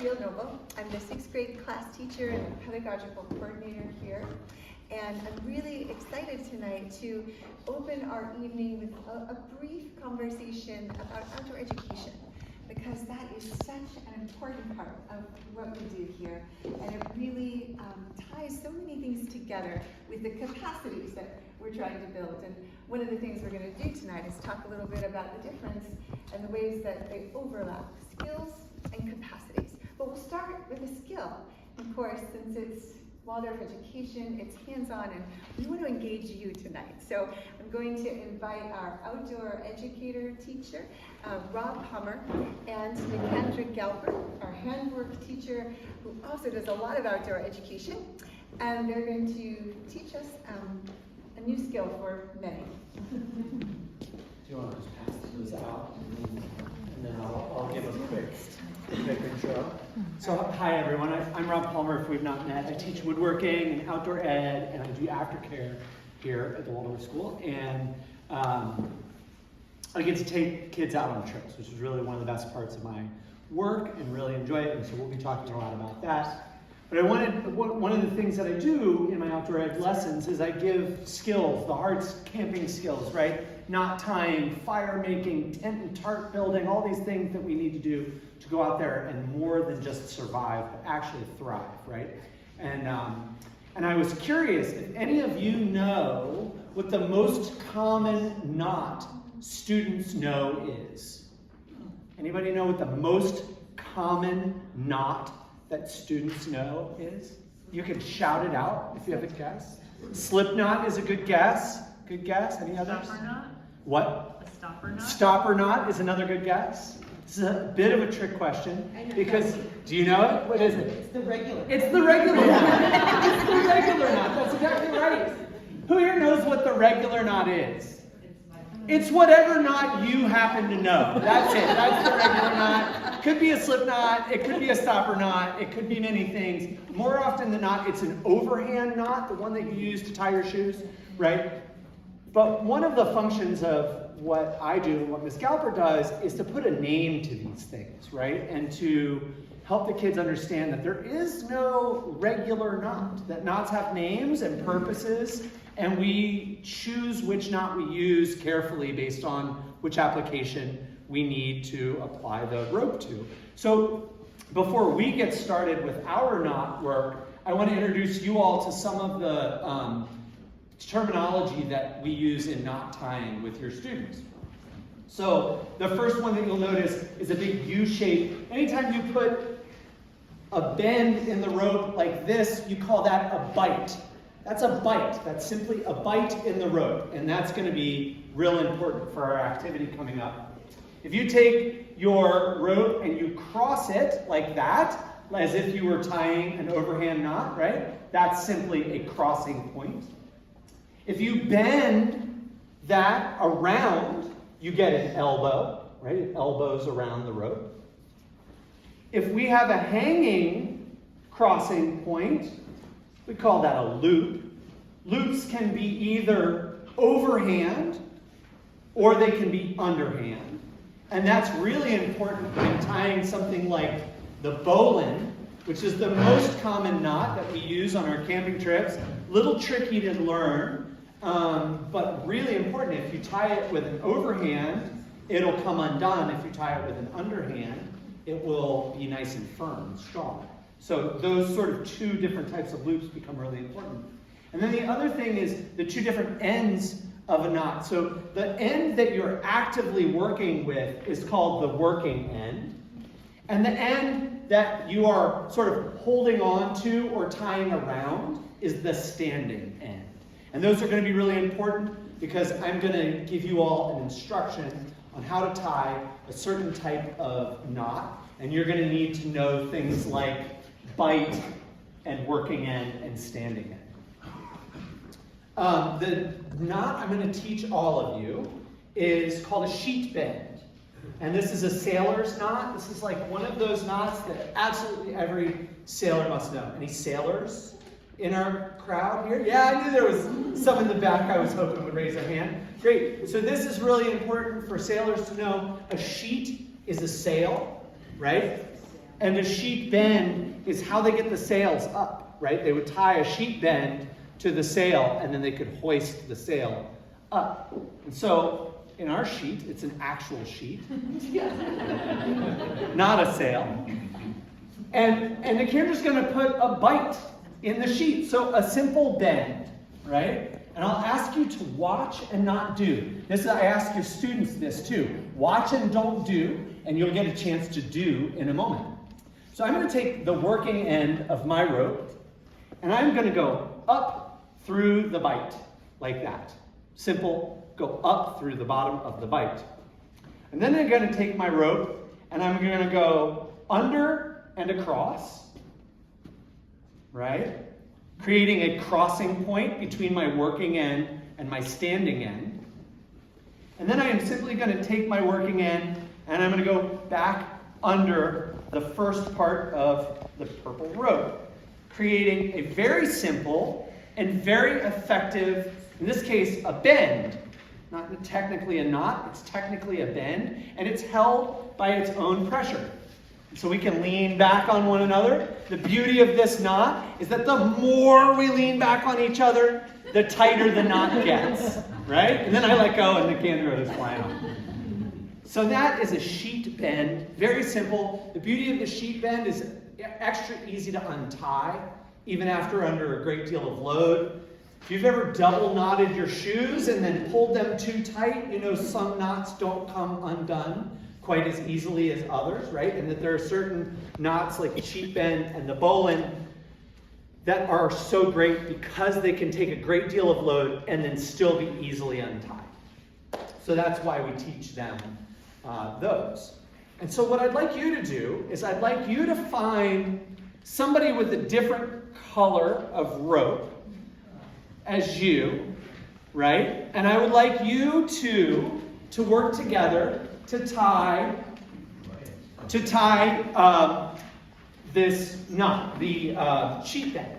Noble. I'm the 6th grade class teacher and pedagogical coordinator here. And I'm really excited tonight to open our evening with a brief conversation about outdoor education, because that is such an important part of what we do here. And it really ties so many things together with the capacities that we're trying to build. And one of the things we're going to do tonight is talk a little bit about the difference and the ways that they overlap, skills and capacities. But we'll start with a skill. Of course, since it's Waldorf education, it's hands-on, and we want to engage you tonight. So I'm going to invite our outdoor educator teacher, Rob Hummer, and Nicandra Galper, our handwork teacher, who also does a lot of outdoor education. And they're going to teach us a new skill for many. Do you want to just pass those out, and then I'll give a quick intro. So hi everyone, I'm Rob Palmer. If we've not met, I teach woodworking and outdoor ed, and I do aftercare here at the Waldorf School. And I get to take kids out on trips, which is really one of the best parts of my work, and really enjoy it. And so we'll be talking a lot about that. But one of the things that I do in my outdoor ed lessons is I give skills, the hard camping skills, right? Knot tying, fire making, tent and tarp building, all these things that we need to do to go out there and more than just survive, but actually thrive, right? And I was curious if any of you know what the most common knot students know is. Anybody know what the most common knot that students know is? You can shout it out if you have a guess. Slip knot is a good guess. Good guess. Any others? Stopper knot? What? A stopper knot? Stopper knot is another good guess. This is a bit of a trick question because, do you know it? What is it? It's the regular. It's the regular knot. It's the regular knot. That's exactly right. Who here knows what the regular knot is? It's whatever knot you happen to know. That's it. That's the regular knot. Could be a slip knot. It could be a stopper knot. It could be many things. More often than not, it's an overhand knot, the one that you use to tie your shoes, right? But one of the functions of what I do, what Ms. Galper does, is to put a name to these things, right? And to help the kids understand that there is no regular knot, that knots have names and purposes, and we choose which knot we use carefully based on which application we need to apply the rope to. So before we get started with our knot work, I want to introduce you all to some of the terminology that we use in knot tying with your students. So the first one that you'll notice is a big U shape. Anytime you put a bend in the rope like this, you call that a bite. That's a bite. That's simply a bite in the rope, and that's going to be real important for our activity coming up. If you take your rope and you cross it like that, as if you were tying an overhand knot, right? That's simply a crossing point. If you bend that around, you get an elbow, right? It elbows around the rope. If we have a hanging crossing point, we call that a loop. Loops can be either overhand or they can be underhand. And that's really important when tying something like the bowline, which is the most common knot that we use on our camping trips. Little tricky to learn, but really important. If you tie it with an overhand, it'll come undone. If you tie it with an underhand, it will be nice and firm and strong. So those sort of two different types of loops become really important. And then the other thing is the two different ends of a knot. So the end that you're actively working with is called the working end. And the end that you are sort of holding on to or tying around is the standing end. And those are going to be really important because I'm going to give you all an instruction on how to tie a certain type of knot. And you're going to need to know things like bite and working end and standing end. The knot I'm going to teach all of you is called a sheet bend. And this is a sailor's knot. This is like one of those knots that absolutely every sailor must know. Any sailors in our crowd here? Yeah, I knew there was some in the back I was hoping would raise a hand. Great. So this is really important for sailors to know. A sheet is a sail, right? And a sheet bend is how they get the sails up, right? They would tie a sheet bend to the sail, and then they could hoist the sail up. And so in our sheet, it's an actual sheet, not a sail. And the camera's going to put a bite in the sheet, so a simple bend, right? And I'll ask you to watch and not do. I ask your students this too. Watch and don't do, and you'll get a chance to do in a moment. So I'm going to take the working end of my rope, and I'm going to go up through the bite, like that. Simple, go up through the bottom of the bite. And then I'm going to take my rope, and I'm going to go under and across, right? Creating a crossing point between my working end and my standing end. And then I am simply going to take my working end, and I'm going to go back under the first part of the purple rope, creating a very simple and very effective, in this case, a bend. Not technically a knot, it's technically a bend, and it's held by its own pressure. So we can lean back on one another. The beauty of this knot is that the more we lean back on each other, the tighter the knot gets, right? And then I let go and the candle is flying off. So that is a sheet bend, very simple. The beauty of the sheet bend is extra easy to untie, even after under a great deal of load. If you've ever double knotted your shoes and then pulled them too tight, you know some knots don't come undone quite as easily as others, right? And that there are certain knots like the sheet bend and the bowline that are so great because they can take a great deal of load and then still be easily untied. So that's why we teach them those. And so what I'd like you to do is I'd like you to find somebody with a different color of rope as you, right? And I would like you to work together to tie this knot, the sheet bend,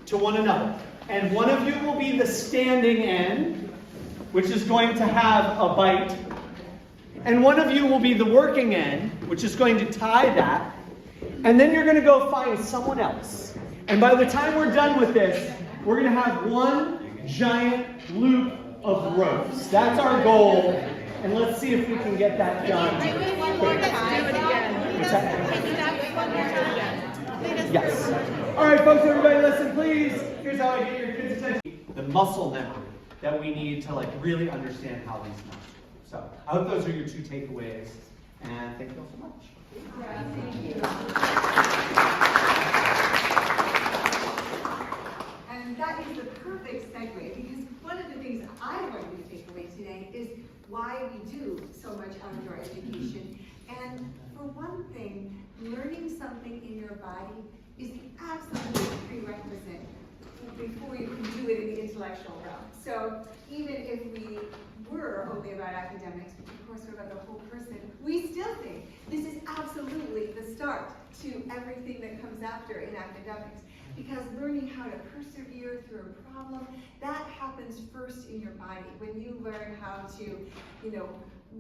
to one another. And one of you will be the standing end, which is going to have a bite. And one of you will be the working end, which is going to tie that. And then you're going to go find someone else. And by the time we're done with this, we're going to have one giant loop of ropes. That's our goal. And let's see if we can get that done. Let's do it again. Yes. All right, folks, everybody listen, please. Here's how I get your kids' attention. The muscle memory that we need to really understand how these knots work. So I hope those are your two takeaways. And thank you all so much. Yeah, thank you. And that is the perfect segue, because one of the things I want you to take away today is why we do so much outdoor education. And for one thing, learning something in your body is the absolute prerequisite before you can do it in the intellectual realm. So even if we were only about academics, which of course we're about the whole person, we still think this is absolutely the start to everything that comes after in academics. Because learning how to persevere through a problem, that happens first in your body. When you learn how to,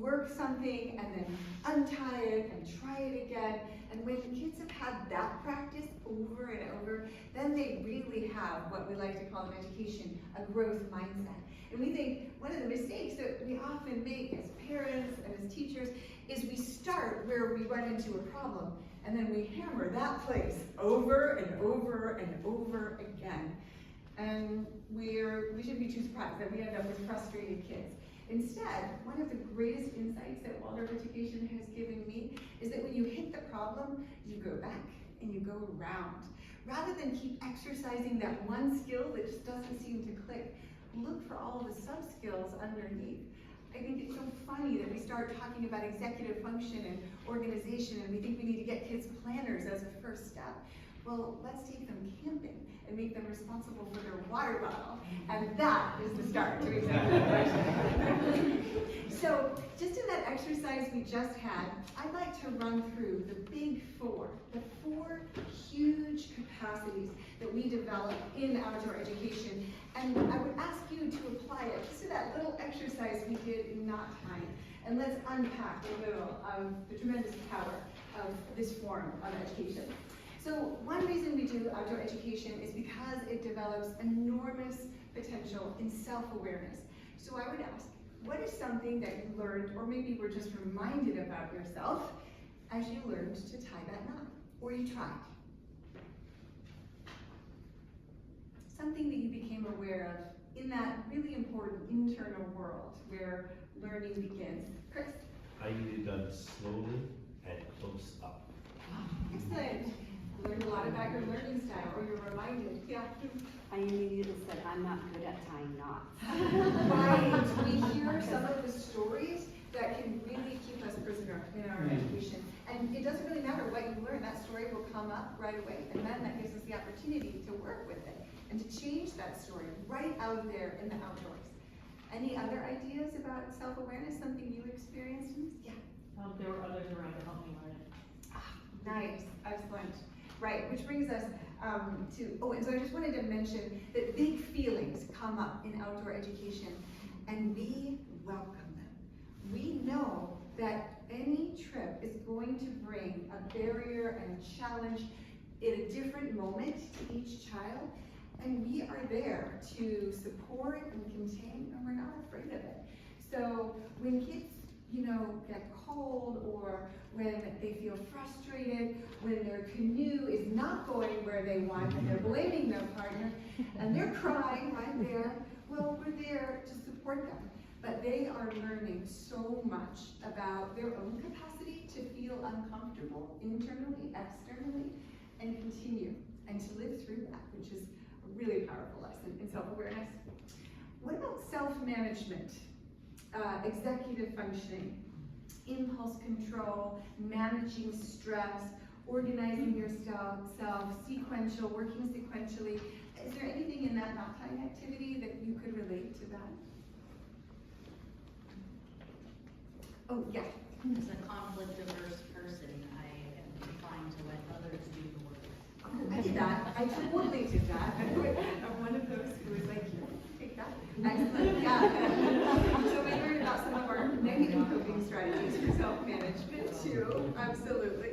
work something and then untie it and try it again. And when kids have had that practice over and over, then they really have what we like to call in education a growth mindset. And we think one of the mistakes that we often make as parents and as teachers is we start where we run into a problem, and then we hammer that place over and over and over again. And we shouldn't be too surprised that we end up with frustrated kids. Instead, one of the greatest insights that Waldorf education has given me is that when you hit the problem, you go back and you go around. Rather than keep exercising that one skill that just doesn't seem to click, look for all the sub-skills underneath. I think it's so funny that we start talking about executive function and organization, and we think we need to get kids planners as a first step. Well, let's take them camping and make them responsible for their water bottle. And that is the start to executive function. So, just in that exercise we just had, I'd like to run through the big four, the four huge capacities that we develop in outdoor education. And I would ask you to apply it just to that little exercise we did in knot tying. And let's unpack a little of the tremendous power of this form of education. So one reason we do outdoor education is because it develops enormous potential in self-awareness. So I would ask, what is something that you learned, or maybe were just reminded about yourself as you learned to tie that knot, or you tried? Something that you became aware of in that really important internal world where learning begins. Chris? How you get it done slowly and close up. Excellent. Learned a lot about your learning style, or you're reminded. Yeah. I immediately said, I'm not good at tying knots. Right. We hear some of the stories that can really keep us prisoner in our education. And it doesn't really matter what you learn, that story will come up right away. And then that gives us the opportunity to work with it and to change that story right out there in the outdoors. Any other ideas about self-awareness, something you experienced? Yeah. There were others around to help me learn it. Nice, excellent. Right, which brings us and so I just wanted to mention that big feelings come up in outdoor education, and we welcome them. We know that any trip is going to bring a barrier and a challenge in a different moment to each child, and we are there to support and contain, and we're not afraid of it. So when kids, get cold, or when they feel frustrated, when their canoe is not going where they want and they're blaming their partner, and they're crying right there, well, we're there to support them. But they are learning so much about their own capacity to feel uncomfortable internally, externally, and continue, and to live through that, which is a really powerful lesson in self-awareness. What about self-management? Executive functioning, impulse control, managing stress, organizing yourself, working sequentially. Is there anything in that knot tying activity that you could relate to that? Oh, yeah. As a conflict-averse person, I am inclined to let others do the work. Oh, I did that. I totally did that. I'm one of those who was like, take that. Excellent. Yeah. So we learned about some of our negative coping strategies for self-management too. Absolutely.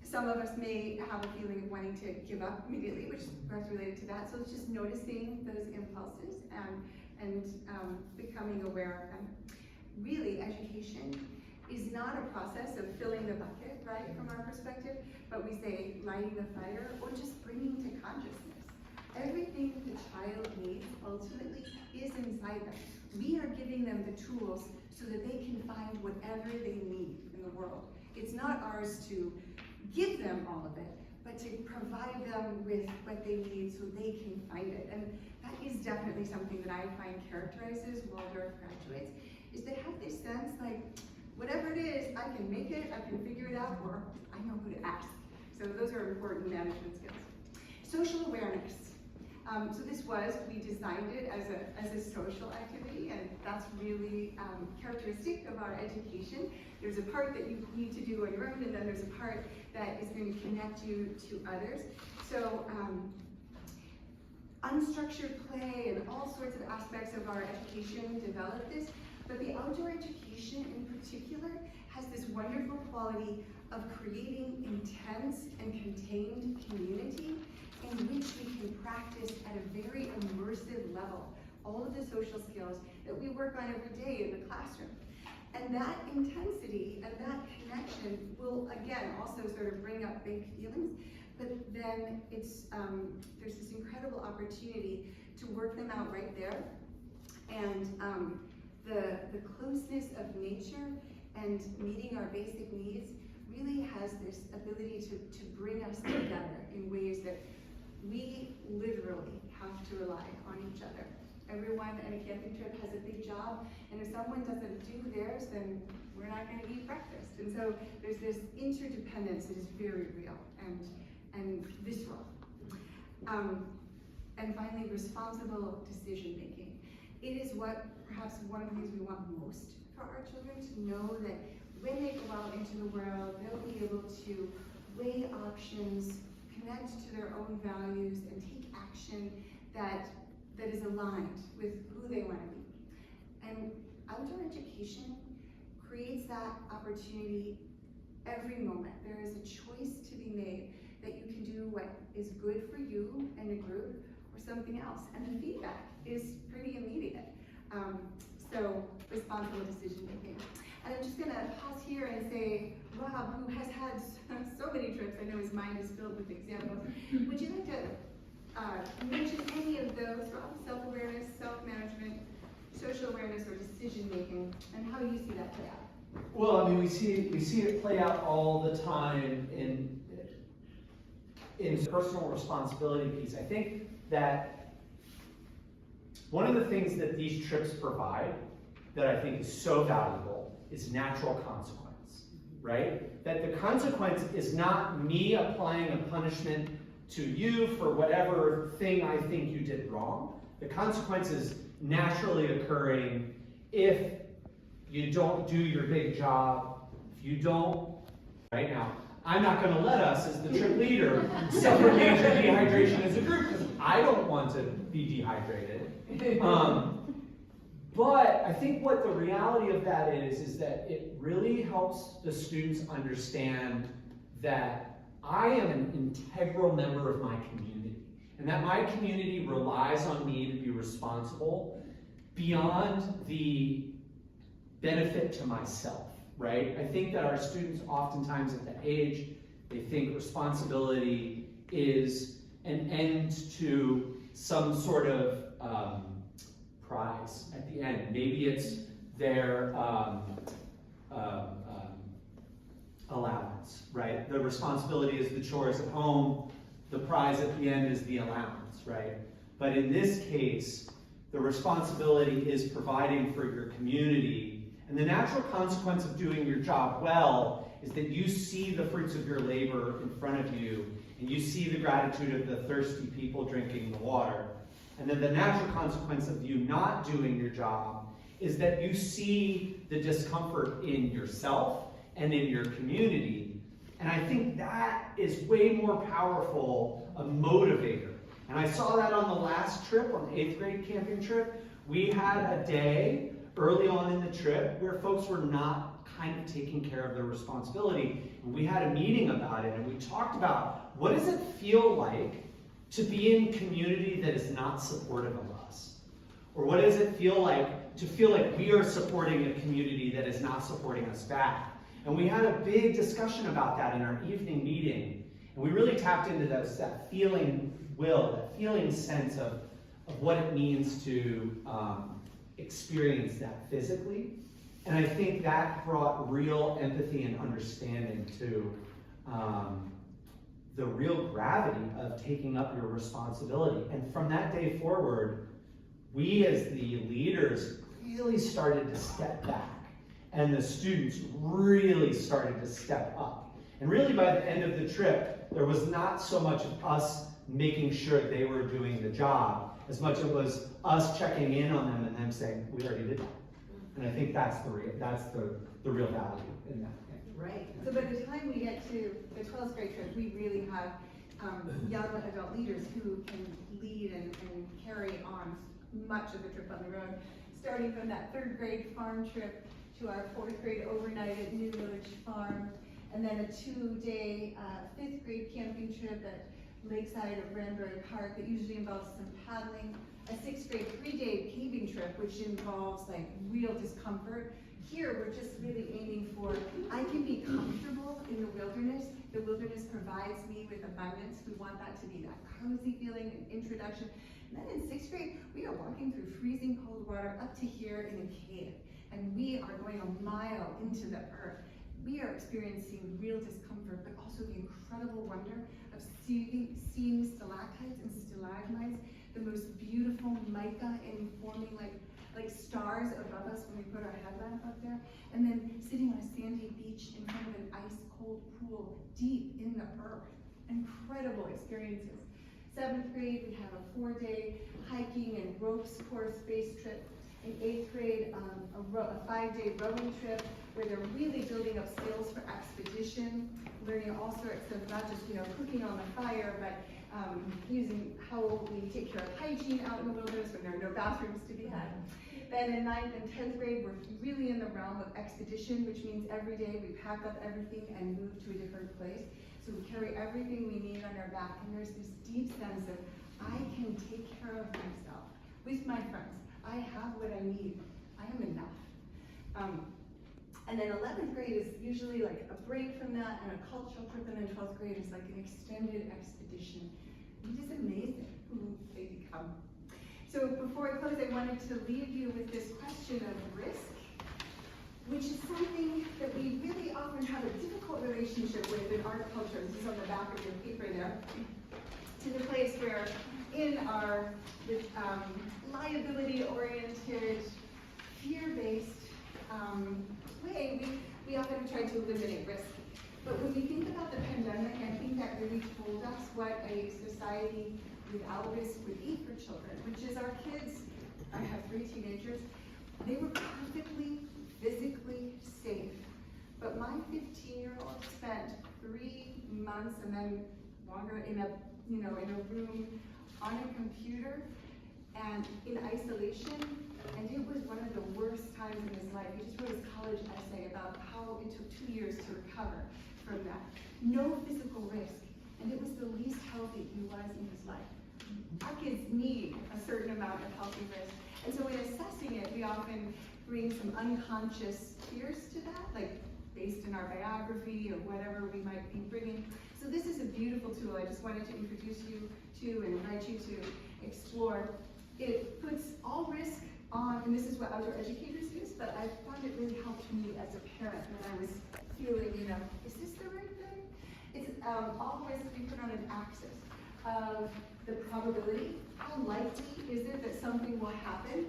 Some of us may have a feeling of wanting to give up immediately, which is related to that. So it's just noticing those impulses and becoming aware of them. Really, education is not a process of filling the bucket, right, from our perspective, but we say lighting the fire or just bringing to consciousness. Everything the child needs ultimately is inside them. We are giving them the tools so that they can find whatever they need in the world. It's not ours to give them all of it, but to provide them with what they need so they can find it. And that is definitely something that I find characterizes Waldorf graduates, is they have this sense like, whatever it is, I can make it, I can figure it out, or I know who to ask. So those are important management skills. Social awareness. So we designed it as a social activity, and that's really characteristic of our education. There's a part that you need to do on your own, and then there's a part that is going to connect you to others. So unstructured play and all sorts of aspects of our education develop this, but the outdoor education in particular has this wonderful quality of creating intense and contained community in which we can practice at a very immersive level all of the social skills that we work on every day in the classroom. And that intensity and that connection will, again, also sort of bring up big feelings, but then there's this incredible opportunity to work them out right there. And the closeness of nature and meeting our basic needs really has this ability to bring us together in ways that we literally have to rely on each other. Everyone at a camping trip has a big job, and if someone doesn't do theirs, then we're not going to eat breakfast. And so there's this interdependence that is very real and visceral. And finally, responsible decision making. It is perhaps one of the things we want most for our children, to know that when they go out into the world, they'll be able to weigh options, connect to their own values, and take action that is aligned with who they want to be. And outdoor education creates that opportunity every moment. There is a choice to be made that you can do what is good for you and your group or something else. And the feedback is pretty immediate. So responsible decision making. And I'm just gonna pause here and say, Rob, who has had so many trips, I know his mind is filled with examples. Would you like to mention any of those, Rob? Self-awareness, self-management, social awareness, or decision making, and how you see that play out? Well, I mean, we see it play out all the time in personal responsibility piece. I think that one of the things that these trips provide that I think is so valuable is natural consequence, right? That the consequence is not me applying a punishment to you for whatever thing I think you did wrong. The consequence is naturally occurring if you don't do your big job, if you don't, right now, I'm not going to let us, as the trip leader, suffer major dehydration as a group, because I don't want to be dehydrated. But I think what the reality of that is that it really helps the students understand that I am an integral member of my community, and that my community relies on me to be responsible beyond the benefit to myself. Right? I think that our students oftentimes at that age, they think responsibility is an end to some sort of prize at the end. Maybe it's their allowance, right? The responsibility is the chores at home. The prize at the end is the allowance, right? But in this case, the responsibility is providing for your community. And the natural consequence of doing your job well is that you see the fruits of your labor in front of you, and you see the gratitude of the thirsty people drinking the water. And then the natural consequence of you not doing your job is that you see the discomfort in yourself and in your community. And I think that is way more powerful a motivator. And I saw that on the last trip, on the 8th grade camping trip. We had a day early on in the trip where folks were not kind of taking care of their responsibility. And we had a meeting about it, and we talked about what does it feel like to be in community that is not supportive of us? Or what does it feel like to feel like we are supporting a community that is not supporting us back? And we had a big discussion about that in our evening meeting. And we really tapped into that feeling that feeling sense of what it means to experience that physically. And I think that brought real empathy and understanding to the real gravity of taking up your responsibility. And from that day forward, we as the leaders really started to step back, and the students really started to step up. And really by the end of the trip, there was not so much of us making sure they were doing the job, as much as it was us checking in on them and them saying, we already did that. And I think that's the real value in that. Right. So by the time we get to the 12th grade trip, we really have young adult leaders who can lead and carry on much of the trip on the road, starting from that 3rd grade farm trip to our 4th grade overnight at New Village Farm, and then a 2-day 5th grade camping trip at Lakeside or Granbury Park that usually involves some paddling, a 6th grade 3-day caving trip, which involves like real discomfort. Here, we're just really aiming for, I can be comfortable in the wilderness. The wilderness provides me with abundance. We want that to be that cozy feeling, an introduction. And then in 6th grade, we are walking through freezing cold water up to here in a cave. And we are going a mile into the earth. We are experiencing real discomfort, but also the incredible wonder of seeing stalactites and stalagmites, the most beautiful mica and forming like stars above us when we put our headlamp up there, and then sitting on a sandy beach in front of an ice cold pool deep in the earth. Incredible experiences. 7th grade, we have a 4-day hiking and ropes course-based trip. In 8th grade, a 5-day rowing trip where they're really building up skills for expedition, learning all sorts of, not just cooking on the fire, but using how we take care of hygiene out in the wilderness when there are no bathrooms to be had. Then in 9th and 10th grade, we're really in the realm of expedition, which means every day we pack up everything and move to a different place. So we carry everything we need on our back, and there's this deep sense of, I can take care of myself with my friends. I have what I need. I am enough. And then 11th grade is usually like a break from that and a cultural trip, and then 12th grade is like an extended expedition. It is amazing who they become. So before I close, I wanted to leave you with this question of risk, which is something that we really often have a difficult relationship with in our culture. This is on the back of your paper there. To the place where in our liability-oriented, fear-based way, we often try to eliminate risk. But when we think about the pandemic, I think that really told us what a society without risk would be for children, which is our kids. I have 3 teenagers. They were perfectly physically safe. But my 15-year-old spent 3 months and then longer in a room on a computer and in isolation, and it was one of the worst times in his life. He just wrote his college essay about how it took 2 years to recover from that. No physical risk, and it was the least healthy he was in his life. Our kids need a certain amount of healthy risk, and so in assessing it, we often bring some unconscious fears to that, like based in our biography or whatever we might be bringing. So this is a beautiful tool. I just wanted to introduce you to and invite you to explore. It puts all risk on, and this is what outdoor educators use, but I found it really helped me as a parent when I was feeling, is this the right thing? It's all risk we put on an axis of the probability. How likely is it that something will happen?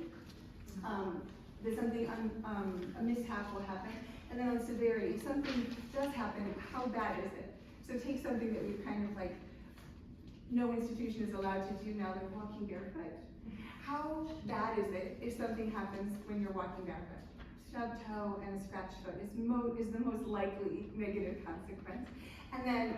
That something, a mishap will happen? And then on severity, if something does happen, how bad is it? So take something that we've kind of like, no institution is allowed to do now, they're walking barefoot. How bad is it if something happens when you're walking barefoot? Stub toe and a scratched foot is the most likely negative consequence. And then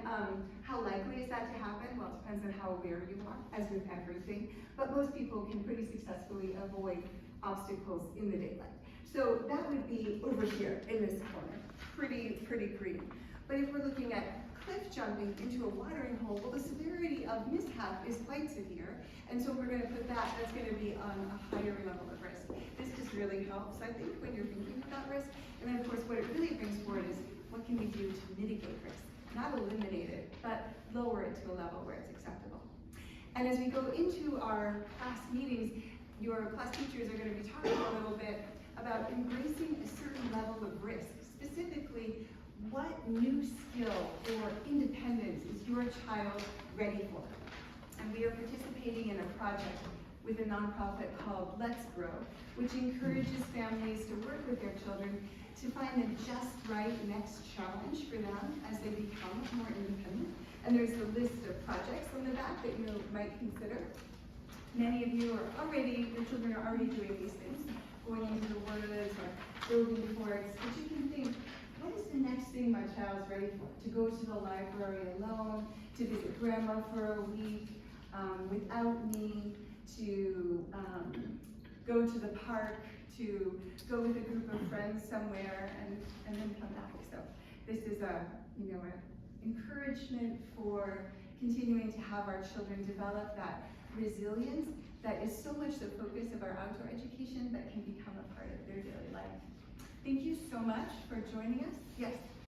how likely is that to happen? Well, it depends on how aware you are, as with everything. But most people can pretty successfully avoid obstacles in the daylight. So that would be over here in this corner, pretty green. But if we're looking at cliff jumping into a watering hole, well, the severity of mishap is quite severe, and so we're going to put that's going to be on a higher level of risk. This just really helps, I think, when you're thinking about risk. And then, of course, what it really brings forward is what can we do to mitigate risk? Not eliminate it, but lower it to a level where it's acceptable. And as we go into our class meetings, your class teachers are going to be talking a little bit about embracing a certain level of risk. Specifically, what new skill or independence is your child ready for? And we are participating in a project with a nonprofit called Let's Grow, which encourages families to work with their children to find the just right next challenge for them as they become more independent. And there's a list of projects on the back that you might consider. Many of you your children are already doing these things, going into the woods or building forts, but you can think, what is the next thing my child's ready for? To go to the library alone, to visit grandma for a week without me, to go to the park, to go with a group of friends somewhere and then come back. So this is an encouragement for continuing to have our children develop that resilience that is so much the focus of our outdoor education that can become a part of their daily life. Thank you so much for joining us. Yes.